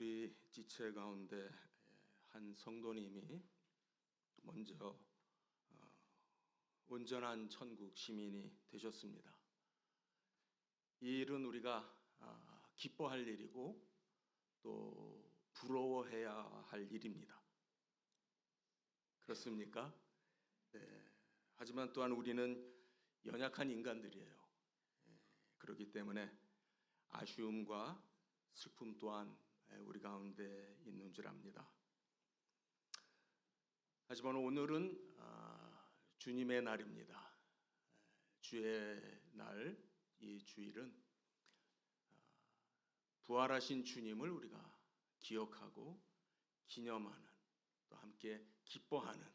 우리 지체 가운데 한 성도님이 먼저 온전한 천국 시민이 되셨습니다. 이 일은 우리가 기뻐할 일이고 또 부러워해야 할 일입니다. 그렇습니까? 네. 하지만 또한 우리는 연약한 인간들이에요. 그렇기 때문에 아쉬움과 슬픔 또한 우리 가운데 있는 줄 압니다. 하지만 오늘은 주님의 날입니다. 주의 날, 이 주일은 부활하신 주님을 우리가 기억하고 기념하는, 또 함께 기뻐하는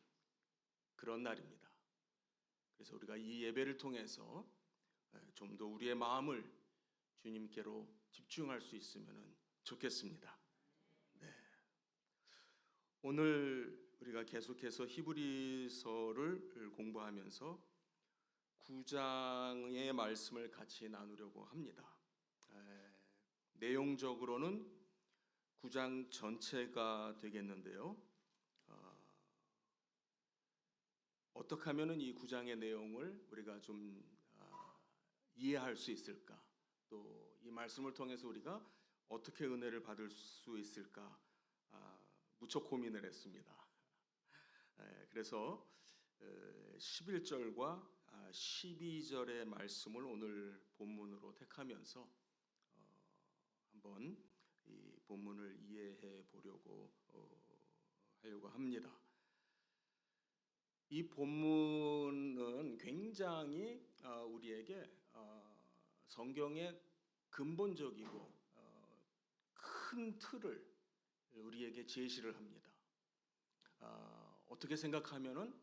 그런 날입니다. 그래서 우리가 이 예배를 통해서 좀 더 우리의 마음을 주님께로 집중할 수 있으면 좋겠습니다. 네. 오늘 우리가 계속해서 히브리서를 공부하면서 9장의 말씀을 같이 나누려고 합니다. 내용적으로는 9장 전체가 되겠는데요. 어떻게 하면 이 9장의 내용을 우리가 좀 이해할 수 있을까? 또 이 말씀을 통해서 우리가 어떻게 은혜를 받을 수 있을까? 무척 고민을 했습니다. 그래서 11절과 12절의 말씀을 오늘 본문으로 택하면서 한번 이 본문을 이해해 보려고 하려고 합니다. 이 본문은 굉장히 우리에게 성경의 근본적이고 큰 틀을 우리에게 제시를 합니다. 어떻게 생각하면은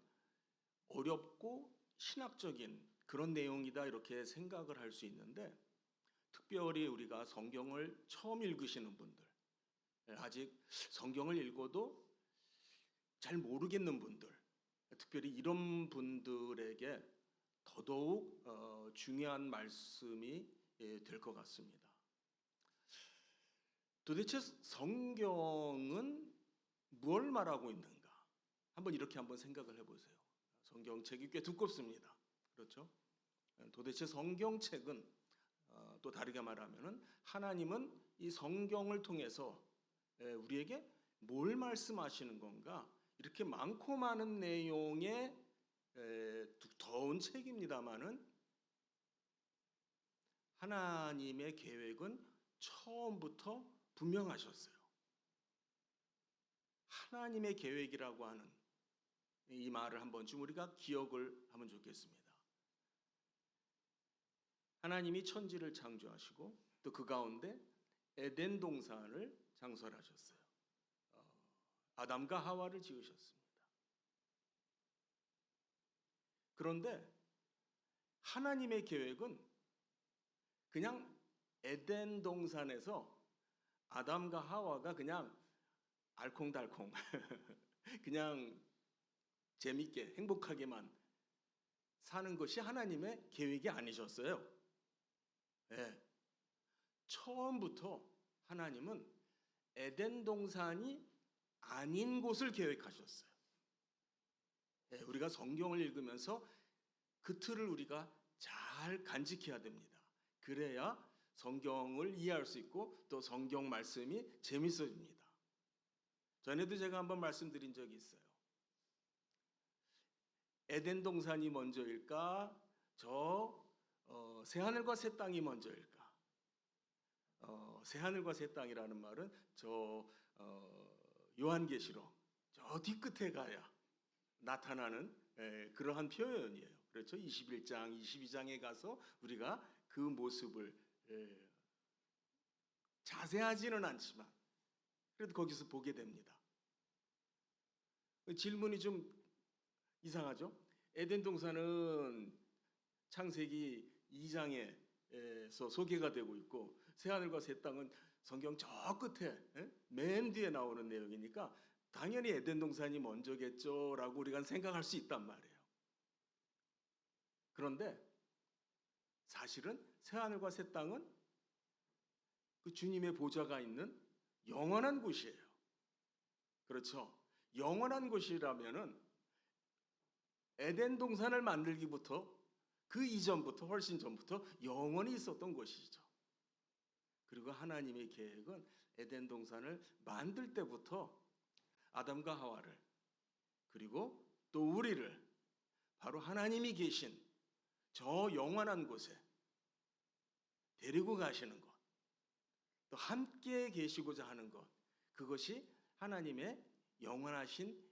어렵고 신학적인 그런 내용이다 이렇게 생각을 할 수 있는데, 특별히 우리가 성경을 처음 읽으시는 분들, 아직 성경을 읽어도 잘 모르겠는 분들, 특별히 이런 분들에게 더더욱 중요한 말씀이 될 것 같습니다. 도대체 성경은 뭘 말하고 있는가? 한번 이렇게 한번 생각을 해보세요. 성경책이 꽤 두껍습니다. 그렇죠? 도대체 성경책은 또 다르게 말하면은 하나님은 이 성경을 통해서 우리에게 뭘 말씀하시는 건가? 이렇게 많고 많은 내용의 두터운 책입니다만은 하나님의 계획은 처음부터 분명하셨어요. 하나님의 계획이라고 하는 이 말을 한 번쯤 우리가 기억을 하면 좋겠습니다. 하나님이 천지를 창조하시고 또 그 가운데 에덴 동산을 창설하셨어요. 아담과 하와를 지으셨습니다. 그런데 하나님의 계획은 그냥 에덴 동산에서 아담과 하와가 그냥 알콩달콩 그냥 재밌게 행복하게만 사는 것이 하나님의 계획이 아니셨어요. 네. 처음부터 하나님은 에덴 동산이 아닌 곳을 계획하셨어요. 네. 우리가 성경을 읽으면서 그 틀을 우리가 잘 간직해야 됩니다. 그래야 성경을 이해할 수 있고 또 성경 말씀이 재밌어집니다. 전에도 제가 한번 말씀드린 적이 있어요. 에덴 동산이 먼저일까? 새하늘과 새 땅이 먼저일까? 새하늘과 새 땅이라는 말은 요한계시록 저 뒤끝에 가야 나타나는 그러한 표현이에요. 그렇죠? 21장, 22장에 가서 우리가 그 모습을 자세하지는 않지만 그래도 거기서 보게 됩니다. 질문이 좀 이상하죠? 에덴 동산은 창세기 2장에서 소개가 되고 있고 새하늘과 새 땅은 성경 저 끝에 맨 뒤에 나오는 내용이니까 당연히 에덴 동산이 먼저겠죠 라고 우리가 생각할 수 있단 말이에요. 그런데 사실은 새하늘과 새 땅은 그 주님의 보좌가 있는 영원한 곳이에요. 그렇죠? 영원한 곳이라면은 에덴 동산을 만들기부터 그 이전부터 훨씬 전부터 영원히 있었던 곳이죠. 그리고 하나님의 계획은 에덴 동산을 만들 때부터 아담과 하와를 그리고 또 우리를 바로 하나님이 계신 저 영원한 곳에 데리고 가시는 것, 또 함께 계시고자 하는 것, 그것이 하나님의 영원하신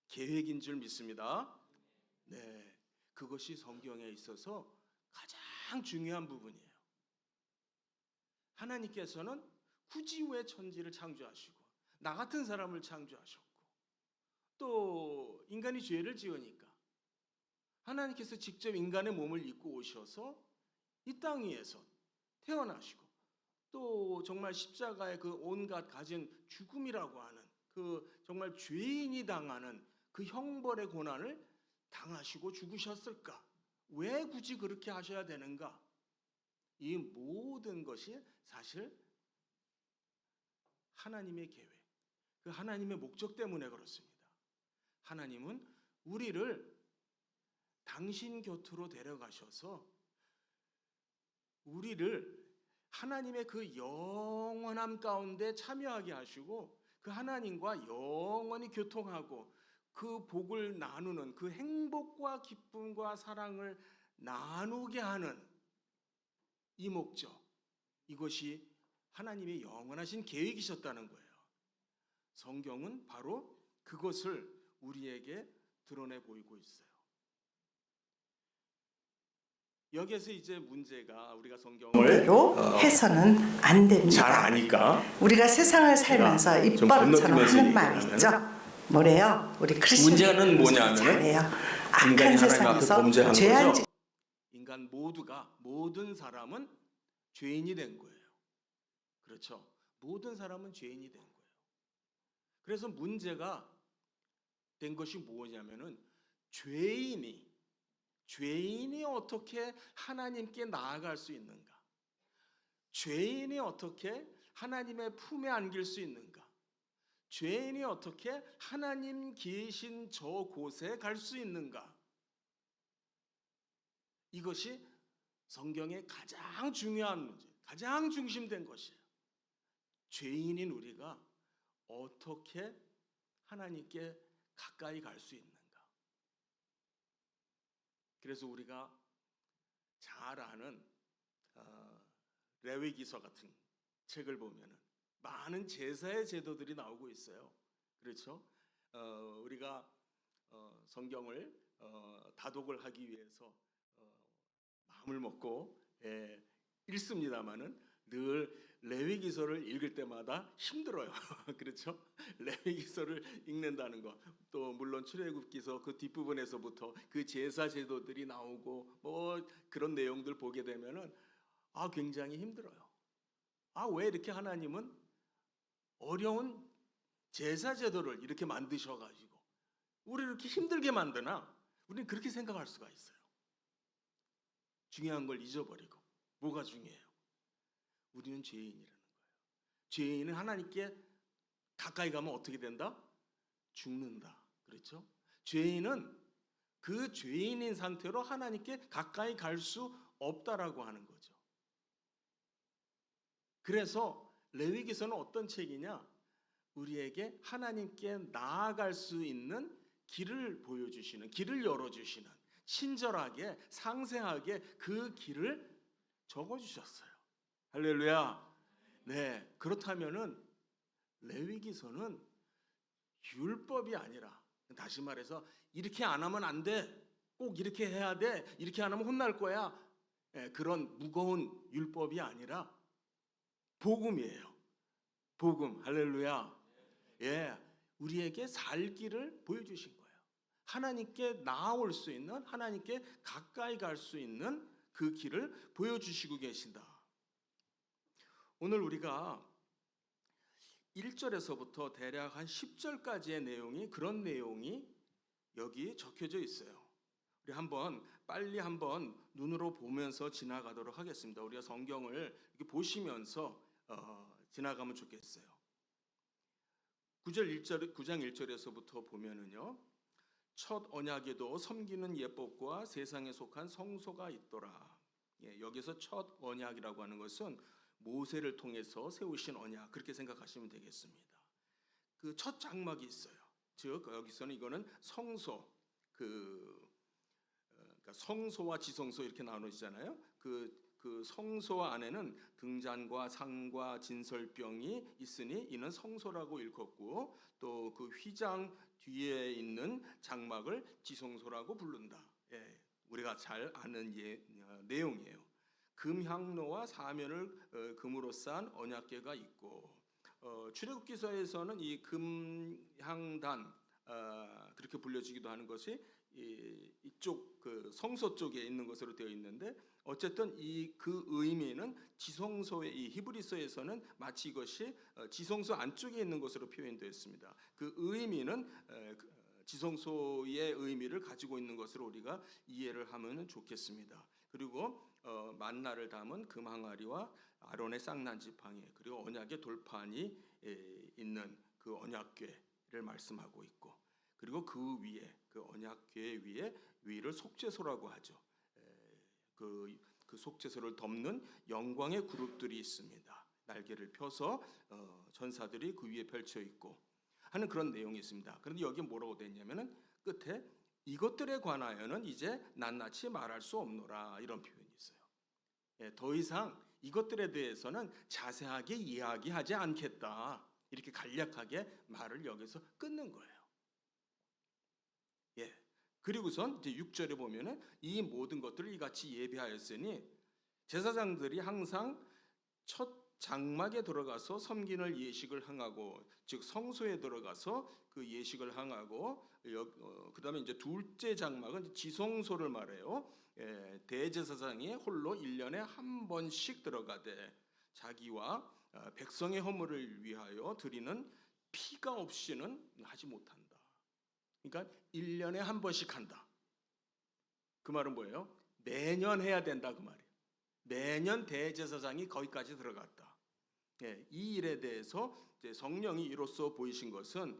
계획인 줄 믿습니다. 네, 그것이 성경에 있어서 가장 중요한 부분이에요. 하나님께서는 굳이 왜 천지를 창조하시고 나 같은 사람을 창조하셨고 또 인간이 죄를 지으니까 하나님께서 직접 인간의 몸을 입고 오셔서 이 땅 위에서 태어나시고 또 정말 십자가의 그 온갖 가진 죽음이라고 하는 그 정말 죄인이 당하는 그 형벌의 고난을 당하시고 죽으셨을까? 왜 굳이 그렇게 하셔야 되는가? 이 모든 것이 사실 하나님의 계획, 그 하나님의 목적 때문에 그렇습니다. 하나님은 우리를 당신 곁으로 데려가셔서 우리를 하나님의 그 영원함 가운데 참여하게 하시고 그 하나님과 영원히 교통하고 그 복을 나누는 그 행복과 기쁨과 사랑을 나누게 하는 이 목적, 이것이 하나님의 영원하신 계획이셨다는 거예요. 성경은 바로 그것을 우리에게 드러내 보이고 있어요. 여기에서 이제 문제가 우리가 성경을 해서는 안 됩니다. 잘 아니까 우리가 세상을 살면서 입버릇처럼 하는 말 있죠. 뭐래요? 우리 문제는 뭐냐면은 잘해요. 인간이 악한 하나님 앞에 세상에서 범죄한 죄한 거죠. 인간 모두가 모든 사람은 죄인이 된 거예요. 그렇죠? 모든 사람은 죄인이 된 거예요. 그래서 문제가 된 것이 뭐냐면은 죄인이 어떻게 하나님께 나아갈 수 있는가? 죄인이 어떻게 하나님의 품에 안길 수 있는가? 죄인이 어떻게 하나님 계신 저 곳에 갈 수 있는가? 이것이 성경의 가장 중요한 문제, 가장 중심된 것이에요. 죄인인 우리가 어떻게 하나님께 가까이 갈 수 있는가? 그래서 우리가 잘 아는 레위기서 같은 책을 보면은 많은 제사의 제도들이 나오고 있어요. 그렇죠? 우리가 성경을 다독을 하기 위해서 마음을 먹고 읽습니다마는 늘 레위기서를 읽을 때마다 힘들어요. 그렇죠? 레위기서를 읽는다는 것, 또 물론 출애굽기서 그 뒷부분에서부터 그 제사 제도들이 나오고 뭐 그런 내용들 보게 되면은 굉장히 힘들어요. 왜 이렇게 하나님은 어려운 제사 제도를 이렇게 만드셔가지고 우리를 이렇게 힘들게 만드나? 우리는 그렇게 생각할 수가 있어요. 중요한 걸 잊어버리고. 뭐가 중요해요? 우리는 죄인이라는 거예요. 죄인은 하나님께 가까이 가면 어떻게 된다? 죽는다. 그렇죠? 죄인은 그 죄인인 상태로 하나님께 가까이 갈 수 없다라고 하는 거죠. 그래서 레위기서는 어떤 책이냐? 우리에게 하나님께 나아갈 수 있는 길을 보여주시는, 길을 열어주시는, 친절하게 상세하게 그 길을 적어주셨어요. 할렐루야. 네, 그렇다면은 레위기서는 율법이 아니라, 다시 말해서 이렇게 안 하면 안 돼, 꼭 이렇게 해야 돼, 이렇게 안 하면 혼날 거야, 그런 무거운 율법이 아니라 복음이에요. 복음. 할렐루야. 우리에게 살 길을 보여주신 거예요. 하나님께 나아올 수 있는, 하나님께 가까이 갈 수 있는 그 길을 보여주시고 계신다. 오늘 우리가 1절에서부터 대략 한 10절까지의 내용이, 그런 내용이 여기 적혀져 있어요. 우리 빨리 한번 눈으로 보면서 지나가도록 하겠습니다. 우리가 성경을 이렇게 보시면서 지나가면 좋겠어요. 9장 1절에서부터 보면은요. 첫 언약에도 섬기는 예법과 세상에 속한 성소가 있더라. 여기서 첫 언약이라고 하는 것은 모세를 통해서 세우신 언약 그렇게 생각하시면 되겠습니다. 그 첫 장막이 있어요. 즉 여기서는 이거는 성소, 그러니까 성소와 지성소 이렇게 나눠지잖아요. 그 성소 안에는 등잔과 상과 진설병이 있으니 이는 성소라고 일컫고 또 그 휘장 뒤에 있는 장막을 지성소라고 부른다. 우리가 잘 아는 내용이에요. 금향로와 사면을 금으로 싼 언약궤가 있고 출애굽기서에서는 이 금향단 그렇게 불려지기도 하는 것이 이쪽 그 성소 쪽에 있는 것으로 되어 있는데 어쨌든 그 의미는 지성소의 이 히브리서에서는 마치 이것이 지성소 안쪽에 있는 것으로 표현되어 있습니다. 그 의미는 지성소의 의미를 가지고 있는 것으로 우리가 이해를 하면 좋겠습니다. 그리고 만나를 담은 금항아리와 아론의 쌍난 지팡이 그리고 언약의 돌판이 있는 그 언약궤를 말씀하고 있고 그리고 그 위에 그 언약궤 위를 속죄소라고 하죠. 그 속죄소를 덮는 영광의 그룹들이 있습니다. 날개를 펴서 전사들이 그 위에 펼쳐 있고 하는 그런 내용이 있습니다. 그런데 여기 뭐라고 되어 있냐면은 끝에 이것들에 관하여는 이제 낱낱이 말할 수 없노라 이런 표현이 있어요. 더 이상 이것들에 대해서는 자세하게 이야기하지 않겠다 이렇게 간략하게 말을 여기서 끊는 거예요. 그리고선 이제 6절에 보면은 이 모든 것들을 이같이 예비하였으니 제사장들이 항상 첫 장막에 들어가서 섬기는 예식을 행하고 즉 성소에 들어가서 그 예식을 행하고 그다음에 이제 둘째 장막은 지성소를 말해요. 대제사장이 홀로 1년에 한 번씩 들어가되 자기와 백성의 허물을 위하여 드리는 피가 없이는 하지 못한다. 그러니까 1년에 한 번씩 한다. 그 말은 뭐예요? 매년 해야 된다 그 말이에요. 매년 대제사장이 거기까지 들어갔다. 이 일에 대해서 이제 성령이 이로써 보이신 것은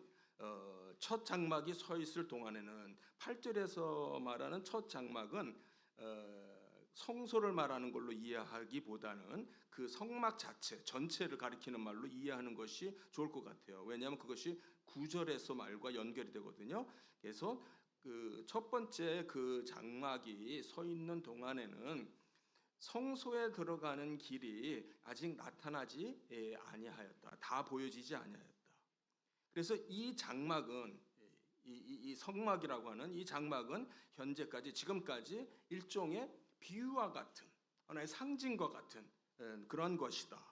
첫 장막이 서 있을 동안에는 8절에서 말하는 첫 장막은 성소를 말하는 걸로 이해하기보다는 그 성막 자체 전체를 가리키는 말로 이해하는 것이 좋을 것 같아요. 왜냐하면 그것이 9절에서 말과 연결이 되거든요. 그래서 그 첫 번째 그 장막이 서 있는 동안에는 성소에 들어가는 길이 아직 나타나지 아니하였다. 다 보여지지 아니하였다. 그래서 이 장막은 이 성막이라고 하는 이 장막은 현재까지 지금까지 일종의 비유와 같은 하나의 상징과 같은 그런 것이다.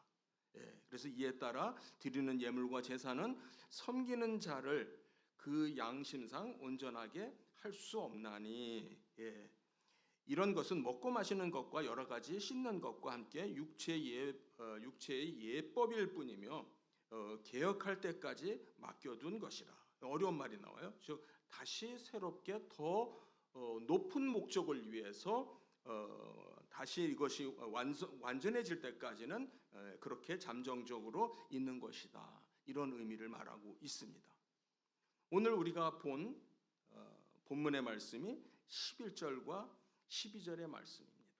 그래서 이에 따라 드리는 예물과 제사는 섬기는 자를 그 양심상 온전하게 할 수 없나니 이런 것은 먹고 마시는 것과 여러 가지 씻는 것과 함께 육체의 예법일 뿐이며 개혁할 때까지 맡겨둔 것이라. 어려운 말이 나와요. 즉 다시 새롭게 더 높은 목적을 위해서 다시 이것이 완전해질 때까지는 그렇게 잠정적으로 있는 것이다. 이런 의미를 말하고 있습니다. 오늘 우리가 본 본문의 말씀이 11절과 12절의 말씀입니다.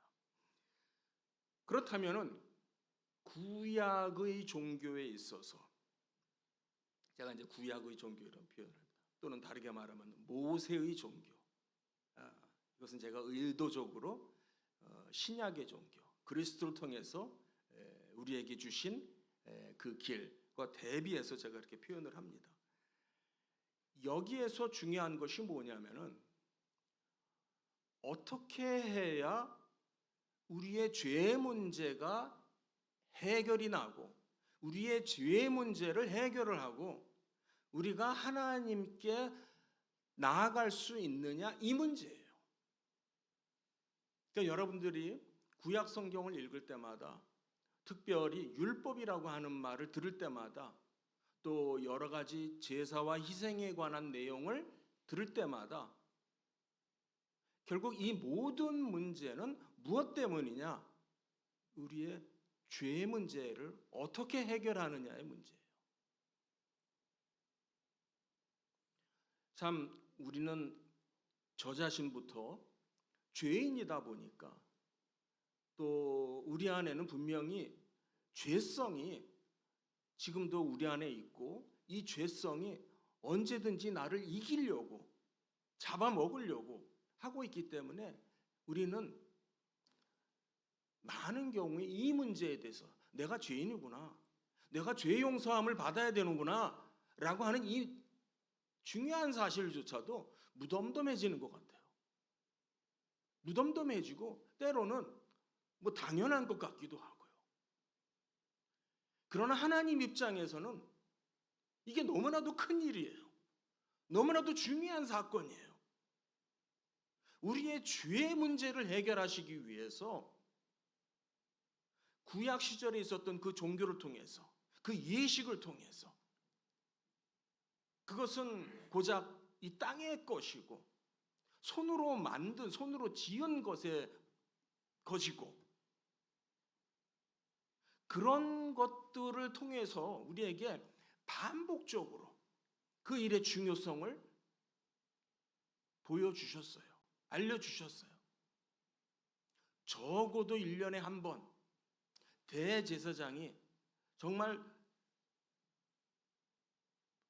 그렇다면은 구약의 종교에 있어서 제가 이제 구약의 종교 이런 표현을 합니다. 또는 다르게 말하면 모세의 종교. 이것은 제가 의도적으로 신약의 종교, 그리스도를 통해서 우리에게 주신 그 길과 대비해서 제가 이렇게 표현을 합니다. 여기에서 중요한 것이 뭐냐면은 어떻게 해야 우리의 죄 문제가 해결이 나고 우리의 죄 문제를 해결을 하고 우리가 하나님께 나아갈 수 있느냐 이 문제예요. 그러니까 여러분들이 구약 성경을 읽을 때마다 특별히 율법이라고 하는 말을 들을 때마다 또 여러 가지 제사와 희생에 관한 내용을 들을 때마다 결국 이 모든 문제는 무엇 때문이냐? 우리의 죄 문제를 어떻게 해결하느냐의 문제예요. 참 우리는 저 자신부터 죄인이다 보니까 또 우리 안에는 분명히 죄성이 지금도 우리 안에 있고 이 죄성이 언제든지 나를 이기려고 잡아먹으려고 하고 있기 때문에 우리는 많은 경우에 이 문제에 대해서 내가 죄인이구나, 내가 죄 용서함을 받아야 되는구나 라고 하는 이 중요한 사실조차도 무덤덤해지는 것 같아요. 무덤덤해지고 때로는 뭐 당연한 것 같기도 하고요. 그러나 하나님 입장에서는 이게 너무나도 큰 일이에요. 너무나도 중요한 사건이에요. 우리의 죄의 문제를 해결하시기 위해서 구약 시절에 있었던 그 종교를 통해서, 그 예식을 통해서, 그것은 고작 이 땅의 것이고 손으로 만든, 손으로 지은 것의 것이고, 그런 것들을 통해서 우리에게 반복적으로 그 일의 중요성을 보여주셨어요. 알려주셨어요. 적어도 1년에 한 번 대제사장이 정말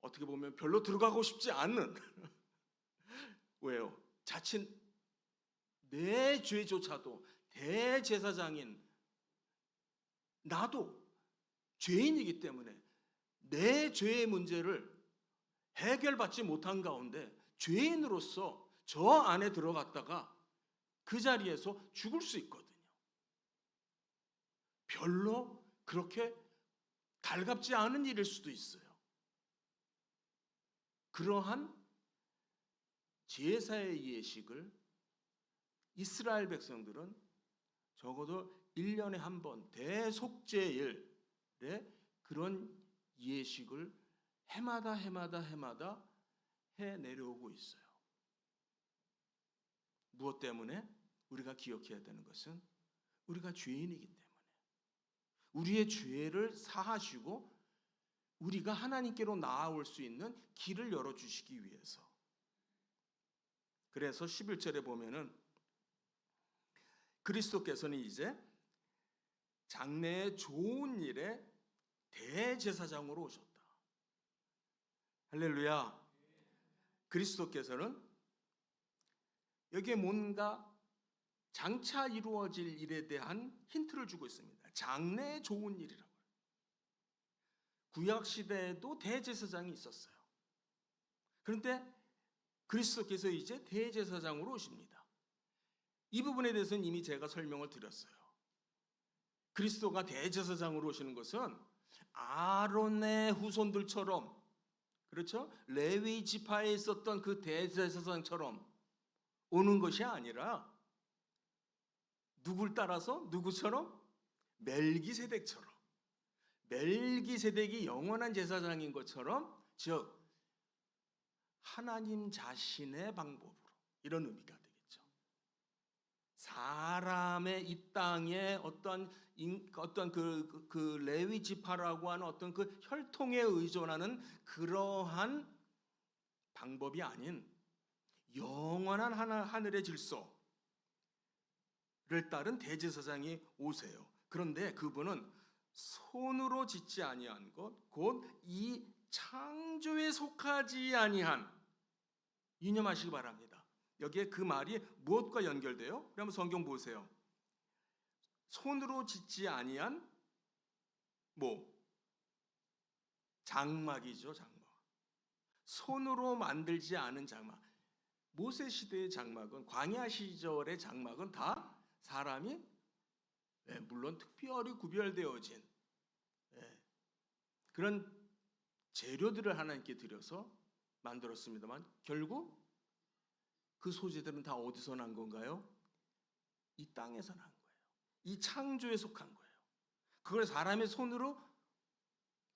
어떻게 보면 별로 들어가고 싶지 않는 왜요? 자칫 내 죄조차도 대제사장인 나도 죄인이기 때문에 내 죄의 문제를 해결받지 못한 가운데 죄인으로서 저 안에 들어갔다가 그 자리에서 죽을 수 있거든요. 별로 그렇게 달갑지 않은 일일 수도 있어요. 그러한 제사의 예식을 이스라엘 백성들은 적어도 1년에 한 번 대속죄일에 그런 예식을 해마다 해 내려오고 있어요. 무엇 때문에? 우리가 기억해야 되는 것은 우리가 죄인이기 때문에, 우리의 죄를 사하시고 우리가 하나님께로 나아올 수 있는 길을 열어주시기 위해서. 그래서 11절에 보면은 그리스도께서는 이제 장래의 좋은 일에 대제사장으로 오셨다. 할렐루야. 그리스도께서는 여기에 뭔가 장차 이루어질 일에 대한 힌트를 주고 있습니다. 장래의 좋은 일이라고. 구약 시대에도 대제사장이 있었어요. 그런데 그리스도께서 이제 대제사장으로 오십니다. 이 부분에 대해서는 이미 제가 설명을 드렸어요. 그리스도가 대제사장으로 오시는 것은 아론의 후손들처럼, 그렇죠? 레위 지파에 있었던 그 대제사장처럼 오는 것이 아니라 누굴 따라서? 누구처럼? 멜기세덱처럼. 멜기세덱이 영원한 제사장인 것처럼, 즉 하나님 자신의 방법으로, 이런 의미가 되겠죠. 사람의 이 땅에 어떤 그 레위 지파라고 하는 어떤 그 혈통에 의존하는 그러한 방법이 아닌 영원한 하늘의 질서를 따른 대제사장이 오세요. 그런데 그분은 손으로 짓지 아니한 것, 곧 이 창조에 속하지 아니한, 유념하시기 바랍니다. 여기에 그 말이 무엇과 연결돼요? 그러면 성경 보세요. 손으로 짓지 아니한 장막이죠, 장막. 손으로 만들지 않은 장막. 모세 시대의 장막은, 광야 시절의 장막은 다 사람이, 물론 특별히 구별되어진 그런 재료들을 하나님께 드려서 만들었습니다만 결국 그 소재들은 다 어디서 난 건가요? 이 땅에서 난 거예요. 이 창조에 속한 거예요. 그걸 사람의 손으로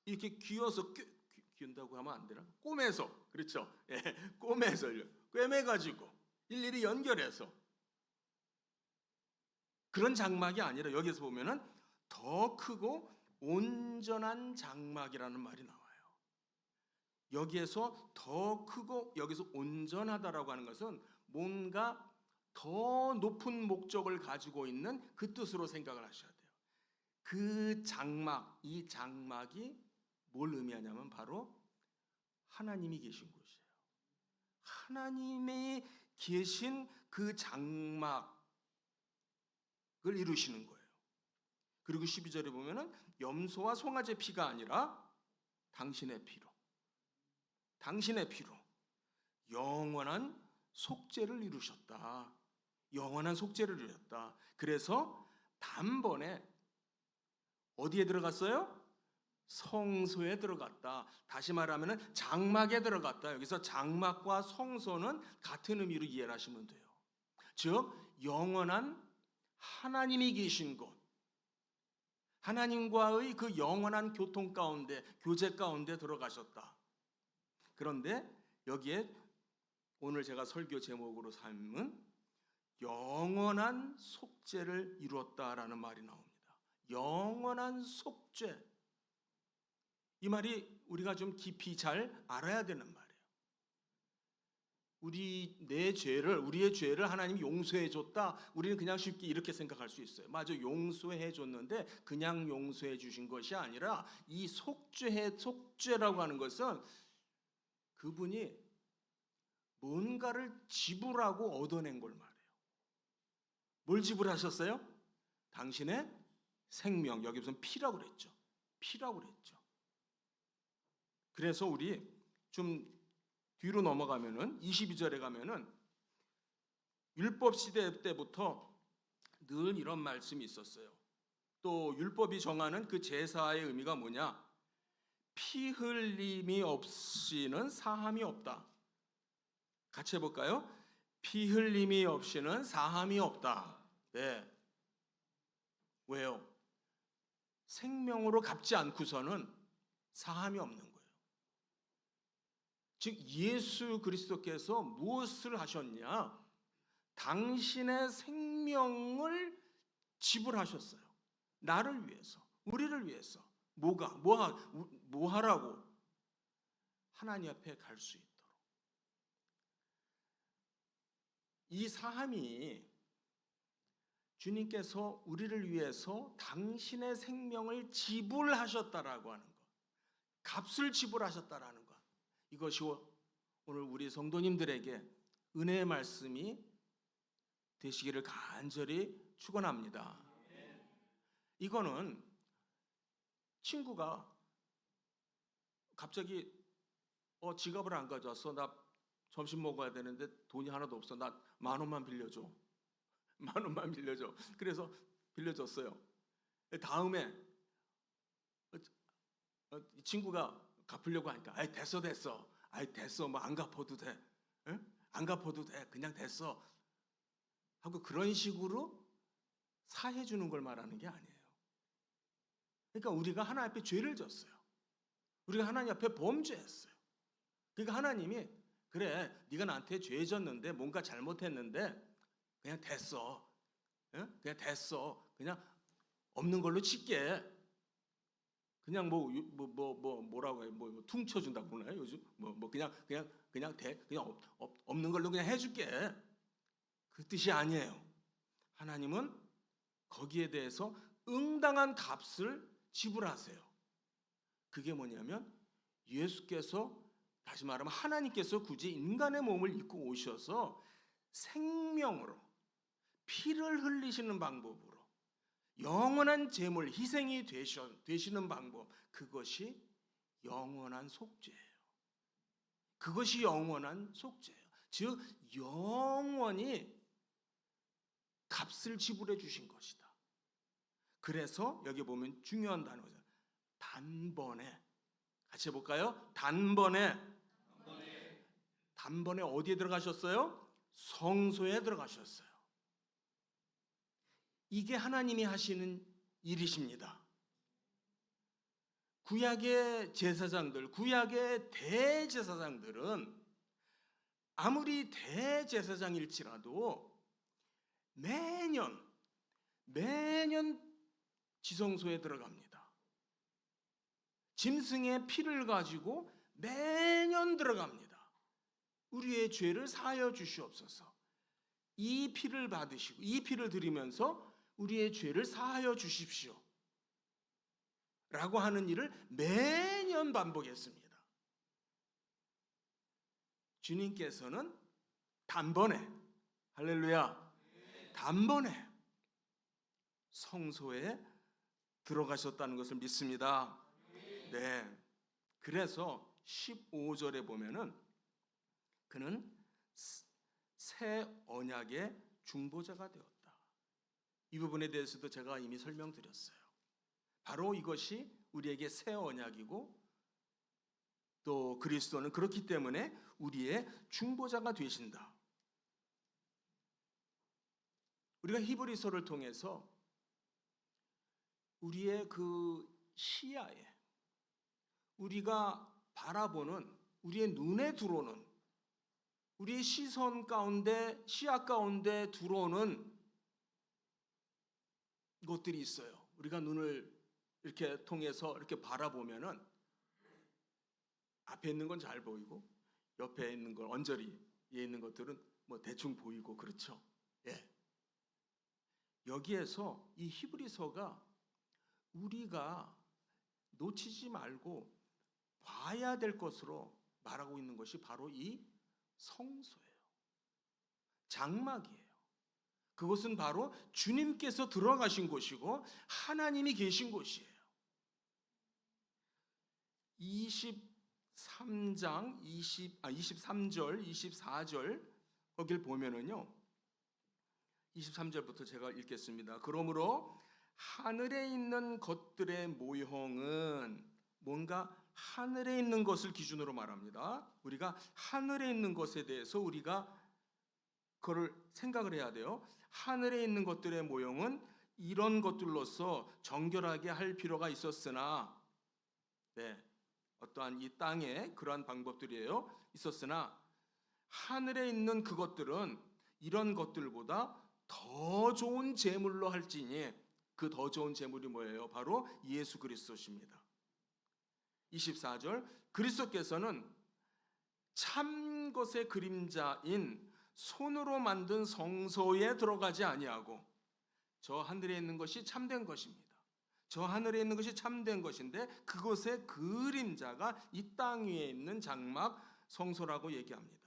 이렇게 귀어서, 귀운다고 하면 안 되나? 꼬매서, 그렇죠? 꼬매서, 꿰매가지고 일일이 연결해서, 그런 장막이 아니라 여기서 보면은 더 크고 온전한 장막이라는 말이 나와요. 여기에서 더 크고 여기서 온전하다라고 하는 것은 뭔가 더 높은 목적을 가지고 있는 그 뜻으로 생각을 하셔야 돼요. 그 장막, 이 장막이 뭘 의미하냐면 바로 하나님이 계신 곳이에요. 하나님이 계신 그 장막을 이루시는 거예요. 그리고 12절에 보면은 염소와 송아지 피가 아니라 당신의 피로 영원한 속죄를 이루셨다. 영원한 속죄를 이루셨다. 그래서 단번에 어디에 들어갔어요? 성소에 들어갔다. 다시 말하면 장막에 들어갔다. 여기서 장막과 성소는 같은 의미로 이해를 하시면 돼요. 즉 영원한 하나님이 계신 곳, 하나님과의 그 영원한 교통 가운데, 교제 가운데 들어가셨다. 그런데 여기에 오늘 제가 설교 제목으로 삼은 영원한 속죄를 이루었다라는 말이 나옵니다. 영원한 속죄. 이 말이 우리가 좀 깊이 잘 알아야 되는 말이에요. 우리의 죄를 하나님이 용서해 줬다. 우리는 그냥 쉽게 이렇게 생각할 수 있어요. 맞아, 용서해 줬는데 그냥 용서해 주신 것이 아니라 이 속죄라고 하는 것은 그분이 뭔가를 지불하고 얻어낸 걸 말해요. 뭘 지불하셨어요? 당신의 생명, 여기 무슨 피라고 그랬죠. 피라고 그랬죠. 그래서 우리 좀 뒤로 넘어가면은 22절에 가면은 율법 시대 때부터 늘 이런 말씀이 있었어요. 또 율법이 정하는 그 제사의 의미가 뭐냐? 피 흘림이 없이는 사함이 없다. 같이 해볼까요? 피 흘림이 없이는 사함이 없다. 네. 왜요? 생명으로 갚지 않고서는 사함이 없는 거예요. 즉 예수 그리스도께서 무엇을 하셨냐? 당신의 생명을 지불하셨어요. 나를 위해서, 우리를 위해서. 뭐 하라고? 하나님 앞에 갈 수 있도록. 이 사함이 주님께서 우리를 위해서 당신의 생명을 지불하셨다라고 하는 것, 값을 지불하셨다라는 것, 이것이 오늘 우리 성도님들에게 은혜의 말씀이 되시기를 간절히 축원합니다. 이거는 친구가 갑자기 지갑을 안 가져왔어. 나 점심 먹어야 되는데 돈이 하나도 없어. 나 10,000원만 빌려줘. 10,000원만 빌려줘. 그래서 빌려줬어요. 다음에 이 친구가 갚으려고 하니까 아이 됐어. 아이 됐어. 뭐 안 갚아도 돼. 응? 안 갚아도 돼. 그냥 됐어. 하고 그런 식으로 사해 주는 걸 말하는 게 아니에요. 그러니까 우리가 하나님 앞에 죄를 졌어요. 우리가 하나님 앞에 범죄했어요. 그러니까 하나님이 그래, 네가 나한테 죄 졌는데 뭔가 잘못했는데 그냥 됐어. 응? 그냥 됐어. 그냥 없는 걸로 칠게. 그냥 뭐라고 해? 뭐 퉁쳐준다고 그러나요? 요즘 그냥 없는 걸로 그냥 해줄게. 그 뜻이 아니에요. 하나님은 거기에 대해서 응당한 값을 지불하세요. 그게 뭐냐면 예수께서, 다시 말하면 하나님께서 굳이 인간의 몸을 입고 오셔서 생명으로 피를 흘리시는 방법으로 영원한 제물, 희생이 되시는 방법, 그것이 영원한 속죄예요. 그것이 영원한 속죄예요. 즉 영원히 값을 지불해 주신 것이다. 그래서 여기 보면 중요한 단어죠. 단번에. 같이 해볼까요? 단번에 어디에 들어가셨어요? 성소에 들어가셨어요. 이게 하나님이 하시는 일이십니다. 구약의 제사장들, 구약의 대제사장들은 아무리 대제사장일지라도 매년 지성소에 들어갑니다. 짐승의 피를 가지고 매년 들어갑니다. 우리의 죄를 사하여 주시옵소서. 이 피를 받으시고 이 피를 드리면서 우리의 죄를 사하여 주십시오 라고 하는 일을 매년 반복했습니다. 주님께서는 단번에, 할렐루야, 단번에 성소에 들어가셨다는 것을 믿습니다. 네. 그래서 15절에 보면은 그는 새 언약의 중보자가 되었다. 이 부분에 대해서도 제가 이미 설명드렸어요. 바로 이것이 우리에게 새 언약이고 또 그리스도는 그렇기 때문에 우리의 중보자가 되신다. 우리가 히브리서를 통해서 우리의 그 시야에 우리가 바라보는 우리의 눈에 들어오는 우리의 시선 가운데 시야 가운데 들어오는 것들이 있어요. 우리가 눈을 이렇게 통해서 이렇게 바라보면은 앞에 있는 건 잘 보이고 옆에 있는 걸 언저리에 있는 것들은 뭐 대충 보이고 그렇죠. 예. 여기에서 이 히브리서가 우리가 놓치지 말고 봐야 될 것으로 말하고 있는 것이 바로 이 성소예요. 장막이에요. 그것은 바로 주님께서 들어가신 곳이고 하나님이 계신 곳이에요. 23장 23절 24절 거길 보면은요. 23절부터 제가 읽겠습니다. 그러므로 하늘에 있는 것들의 모형은 뭔가 하늘에 있는 것을 기준으로 말합니다. 우리가 하늘에 있는 것에 대해서 우리가 그걸 생각을 해야 돼요. 하늘에 있는 것들의 모형은 이런 것들로서 정결하게 할 필요가 있었으나 어떠한 이 땅에 그러한 방법들이에요. 있었으나 하늘에 있는 그것들은 이런 것들보다 더 좋은 제물로 할지니 그 더 좋은 제물이 뭐예요? 바로 예수 그리스도십니다. 24절 그리스도께서는 참 것의 그림자인 손으로 만든 성소에 들어가지 아니하고 저 하늘에 있는 것이 참된 것입니다. 저 하늘에 있는 것이 참된 것인데 그것의 그림자가 이 땅 위에 있는 장막 성소라고 얘기합니다.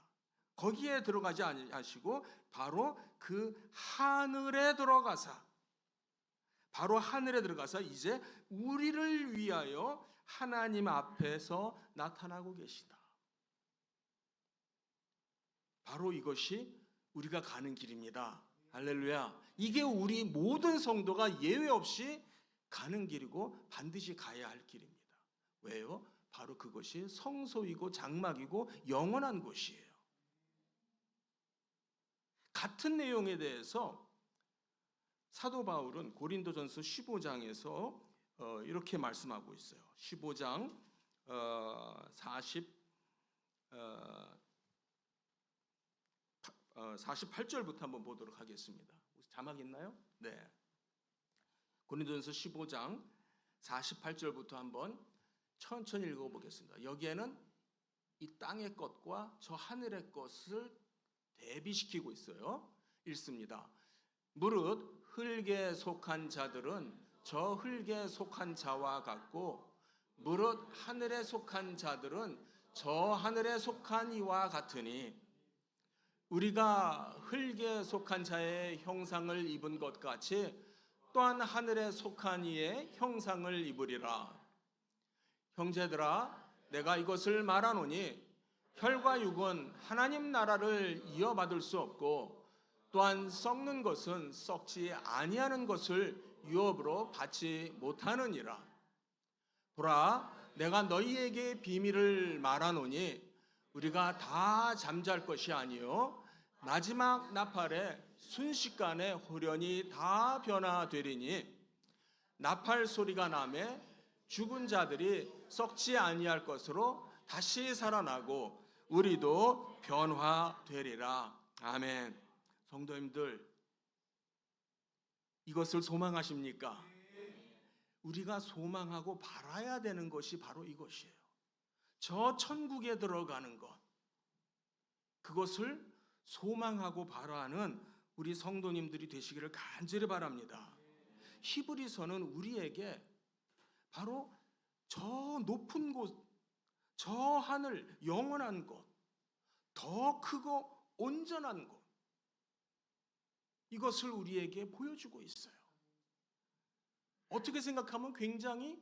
거기에 들어가지 아니하시고 바로 그 하늘에 들어가사 이제 우리를 위하여 하나님 앞에서 나타나고 계시다. 바로 이것이 우리가 가는 길입니다. 할렐루야. 이게 우리 모든 성도가 예외 없이 가는 길이고 반드시 가야 할 길입니다. 왜요? 바로 그것이 성소이고 장막이고 영원한 곳이에요. 같은 내용에 대해서 사도 바울은 고린도전서 15장에서 이렇게 말씀하고 있어요. 15장 48절부터 한번 보도록 하겠습니다. 자막 있나요? 네. 고린도전서 15장 48절부터 한번 천천히 읽어보겠습니다. 여기에는 이 땅의 것과 저 하늘의 것을 대비시키고 있어요. 읽습니다. 무릇 흙에 속한 자들은 저 흙에 속한 자와 같고 무릇 하늘에 속한 자들은 저 하늘에 속한 이와 같으니 우리가 흙에 속한 자의 형상을 입은 것 같이 또한 하늘에 속한 이의 형상을 입으리라. 형제들아 내가 이것을 말하노니 혈과 육은 하나님 나라를 이어받을 수 없고 또한 썩는 것은 썩지 아니하는 것을 유업으로 받지 못하느니라. 보라 내가 너희에게 비밀을 말하노니 우리가 다 잠잘 것이 아니요 마지막 나팔에 순식간에 호련히 다 변화되리니 나팔 소리가 나매 죽은 자들이 썩지 아니할 것으로 다시 살아나고 우리도 변화되리라. 아멘. 성도님들 이것을 소망하십니까? 우리가 소망하고 바라야 되는 것이 바로 이것이에요. 저 천국에 들어가는 것, 그것을 소망하고 바라는 우리 성도님들이 되시기를 간절히 바랍니다. 히브리서는 우리에게 바로 저 높은 곳, 저 하늘, 영원한 곳, 더 크고 온전한 곳, 이것을 우리에게 보여주고 있어요. 어떻게 생각하면 굉장히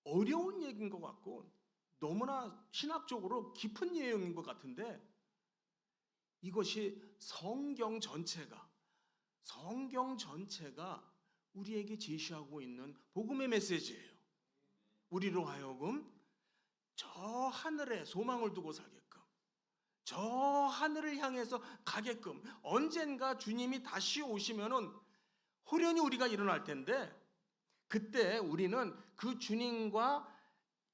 어려운 얘기인 것 같고 너무나 신학적으로 깊은 내용인 것 같은데, 이것이 성경 전체가 우리에게 제시하고 있는 복음의 메시지예요. 우리로 하여금 저 하늘에 소망을 두고 살게끔, 저 하늘을 향해서 가게끔, 언젠가 주님이 다시 오시면은 호련히 우리가 일어날 텐데, 그때 우리는 그 주님과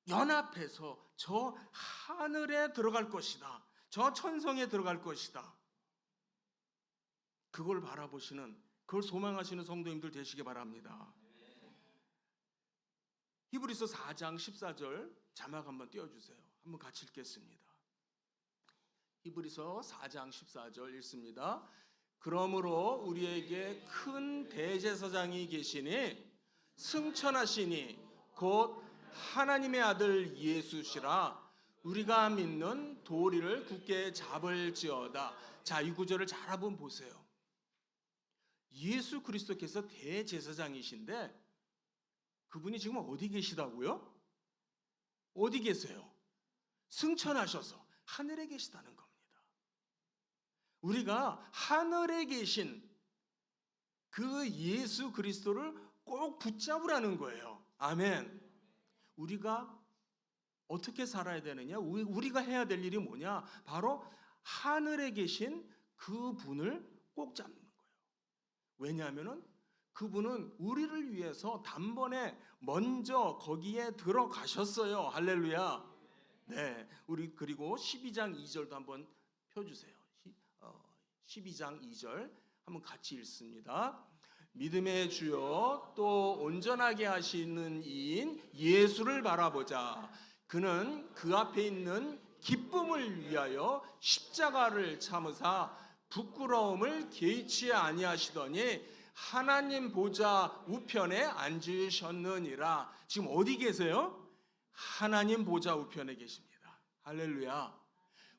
연합해서 저 하늘에 들어갈 것이다, 저 천성에 들어갈 것이다, 그걸 바라보시는, 그걸 소망하시는 성도님들 되시기 바랍니다. 히브리서 4장 14절 자막 한번 띄워주세요. 한번 같이 읽겠습니다. 히브리서 4장 14절 읽습니다. 그러므로 우리에게 큰 대제사장이 계시니 승천하시니 곧 하나님의 아들 예수시라. 우리가 믿는 도리를 굳게 잡을지어다. 자, 이 구절을 잘 한번 보세요. 예수 그리스도께서 대제사장이신데 그분이 지금 어디 계시다고요? 어디 계세요? 승천하셔서 하늘에 계시다는 겁니다. 우리가 하늘에 계신 그 예수 그리스도를 꼭 붙잡으라는 거예요. 아멘. 우리가 어떻게 살아야 되느냐? 우리가 해야 될 일이 뭐냐? 바로 하늘에 계신 그 분을 꼭 잡는 거예요. 왜냐하면 그분은 우리를 위해서 단번에 먼저 거기에 들어가셨어요. 할렐루야. 네, 우리 그리고 12장 2절도 한번 펴주세요. 12장 2절 한번 같이 읽습니다. 믿음의 주요 또 온전하게 하시는 이인 예수를 바라보자. 그는 그 앞에 있는 기쁨을 위하여 십자가를 참으사 부끄러움을 개의치 아니하시더니 하나님 보좌 우편에 앉으셨느니라. 지금 어디 계세요? 하나님 보좌 우편에 계십니다. 할렐루야.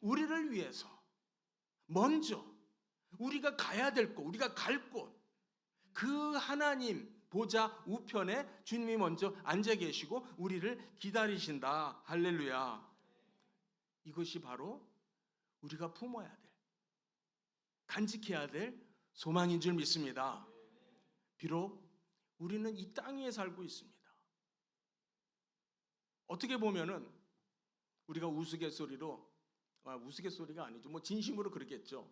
우리를 위해서 먼저 우리가 가야 될 곳, 우리가 갈 곳, 그 하나님 보좌 우편에 주님이 먼저 앉아 계시고 우리를 기다리신다. 할렐루야. 이것이 바로 우리가 품어야 될, 간직해야 될 소망인 줄 믿습니다. 비록 우리는 이 땅 위에 살고 있습니다. 어떻게 보면은 우리가 우스갯소리로, 우스갯소리가 아니죠, 뭐 진심으로 그러겠죠.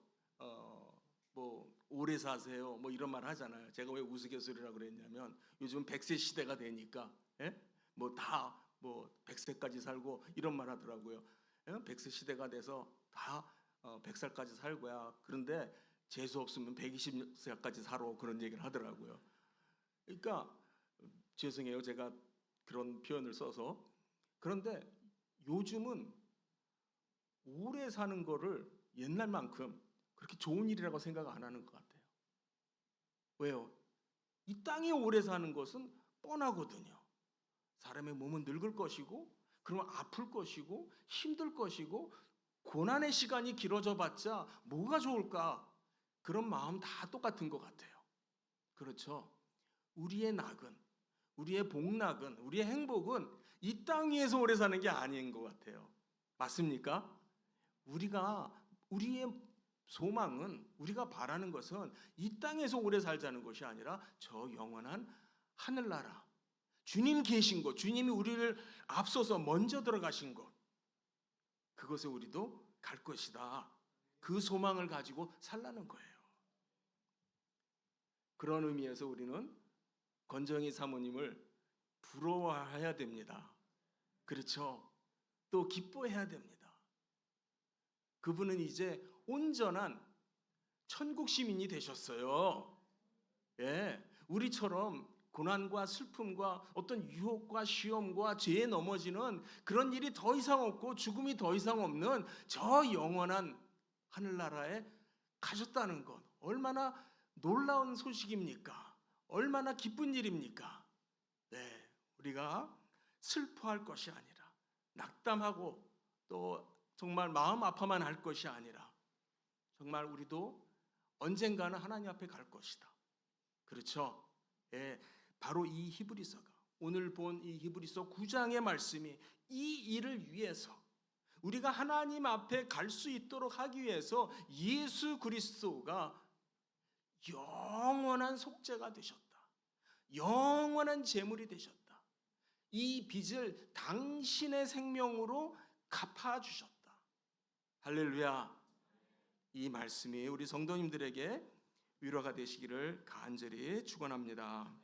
뭐 오래 사세요, 뭐 이런 말 하잖아요. 제가 왜 우스갯소리라고 그랬냐면 요즘 100세 시대가 되니까 뭐 다 뭐 100세까지 살고 이런 말 하더라고요. 100세 시대가 돼서 다 100살까지 살고야. 그런데 재수 없으면 120세까지 살아, 그런 얘기를 하더라고요. 그러니까 죄송해요, 제가 그런 표현을 써서. 그런데 요즘은 오래 사는 거를 옛날만큼 그렇게 좋은 일이라고 생각 안 하는 것 같아요. 왜요? 이 땅에 오래 사는 것은 뻔하거든요. 사람의 몸은 늙을 것이고, 그러면 아플 것이고, 힘들 것이고, 고난의 시간이 길어져 봤자 뭐가 좋을까? 그런 마음 다 똑같은 것 같아요. 그렇죠? 우리의 낙은, 우리의 복낙은, 우리의 행복은 이 땅 위에서 오래 사는 게 아닌 것 같아요. 맞습니까? 우리의 소망은, 우리가 바라는 것은 이 땅에서 오래 살자는 것이 아니라 저 영원한 하늘나라, 주님 계신 곳, 주님이 우리를 앞서서 먼저 들어가신 곳, 그것에 우리도 갈 것이다. 그 소망을 가지고 살라는 거예요. 그런 의미에서 우리는 권정희 사모님을 부러워해야 됩니다. 그렇죠? 또 기뻐해야 됩니다. 그분은 이제 온전한 천국 시민이 되셨어요. 예, 우리처럼 고난과 슬픔과 어떤 유혹과 시험과 죄에 넘어지는 그런 일이 더 이상 없고 죽음이 더 이상 없는 저 영원한 하늘나라에 가셨다는 것, 얼마나 놀라운 소식입니까? 얼마나 기쁜 일입니까? 네, 우리가 슬퍼할 것이 아니라, 낙담하고 또 정말 마음 아파만 할 것이 아니라, 정말 우리도 언젠가는 하나님 앞에 갈 것이다. 그렇죠? 예, 바로 이 히브리서가, 오늘 본 이 히브리서 9장의 말씀이 이 일을 위해서, 우리가 하나님 앞에 갈 수 있도록 하기 위해서 예수 그리스도가 영원한 속죄가 되셨다. 영원한 제물이 되셨다. 이 빚을 당신의 생명으로 갚아주셨다. 할렐루야. 이 말씀이 우리 성도님들에게 위로가 되시기를 간절히 축원합니다.